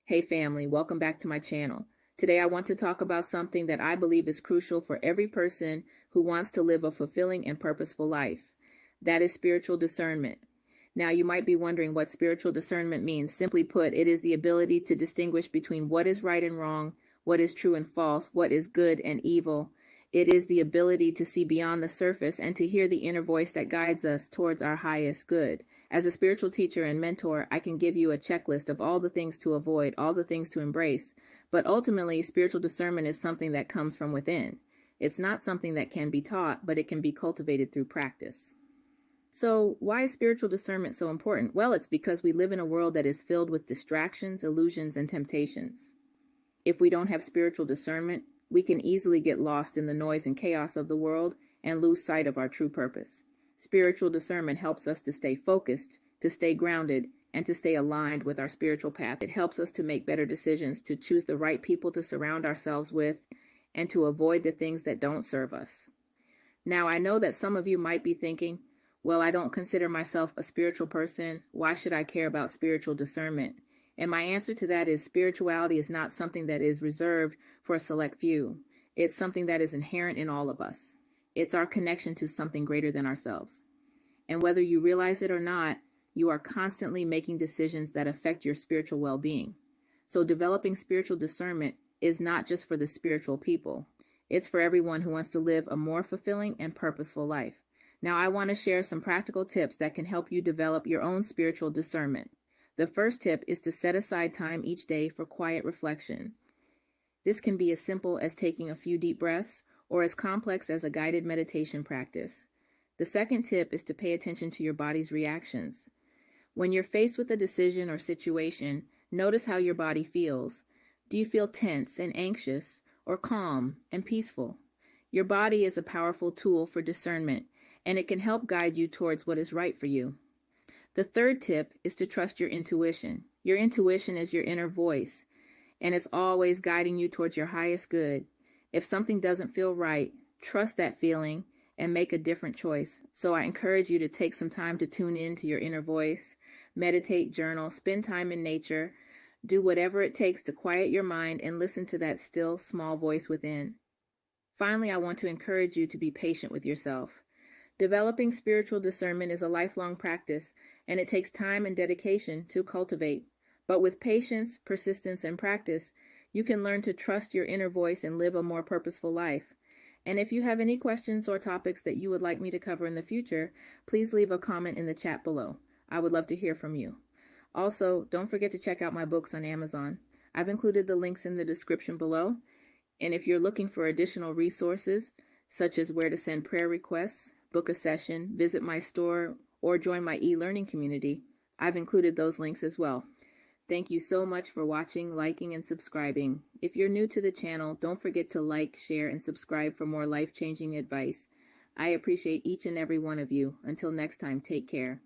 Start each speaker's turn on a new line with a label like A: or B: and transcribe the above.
A: Hey family, welcome back to my channel. Today I want to talk about something that I believe is crucial for every person who wants to live a fulfilling and purposeful life. That is spiritual discernment. Now you might be wondering what spiritual discernment means. Simply put, it is the ability to distinguish between what is right and wrong, what is true and false, what is good and evil. It is the ability to see beyond the surface and to hear the inner voice that guides us towards our highest good. As a spiritual teacher and mentor, I can give you a checklist of all the things to avoid, all the things to embrace. But ultimately, spiritual discernment is something that comes from within. It's not something that can be taught, but it can be cultivated through practice. So, why is spiritual discernment so important? Well, it's because we live in a world that is filled with distractions, illusions, and temptations. If we don't have spiritual discernment, we can easily get lost in the noise and chaos of the world and lose sight of our true purpose. Spiritual discernment helps us to stay focused, to stay grounded, and to stay aligned with our spiritual path. It helps us to make better decisions, to choose the right people to surround ourselves with, and to avoid the things that don't serve us. Now, I know that some of you might be thinking, well, I don't consider myself a spiritual person. Why should I care about spiritual discernment? And my answer to that is spirituality is not something that is reserved for a select few. It's something that is inherent in all of us. It's our connection to something greater than ourselves. And whether you realize it or not, you are constantly making decisions that affect your spiritual well-being. So developing spiritual discernment is not just for the spiritual people. It's for everyone who wants to live a more fulfilling and purposeful life. Now, I want to share some practical tips that can help you develop your own spiritual discernment. The first tip is to set aside time each day for quiet reflection. This can be as simple as taking a few deep breaths or as complex as a guided meditation practice. The second tip is to pay attention to your body's reactions. When you're faced with a decision or situation, notice how your body feels. Do you feel tense and anxious or calm and peaceful? Your body is a powerful tool for discernment, and it can help guide you towards what is right for you. The third tip is to trust your intuition. Your intuition is your inner voice, and it's always guiding you towards your highest good. If something doesn't feel right, trust that feeling and make a different choice. So I encourage you to take some time to tune in to your inner voice, meditate, journal, spend time in nature, do whatever it takes to quiet your mind and listen to that still, small voice within. Finally, I want to encourage you to be patient with yourself. Developing spiritual discernment is a lifelong practice, and it takes time and dedication to cultivate. But with patience, persistence, and practice, you can learn to trust your inner voice and live a more purposeful life. And if you have any questions or topics that you would like me to cover in the future, please leave a comment in the chat below. I would love to hear from you. Also, don't forget to check out my books on Amazon. I've included the links in the description below. And if you're looking for additional resources, such as where to send prayer requests, book a session, visit my store, or join my e-learning community, I've included those links as well. Thank you so much for watching, liking, and subscribing. If you're new to the channel, don't forget to like, share, and subscribe for more life-changing advice. I appreciate each and every one of you. Until next time, take care.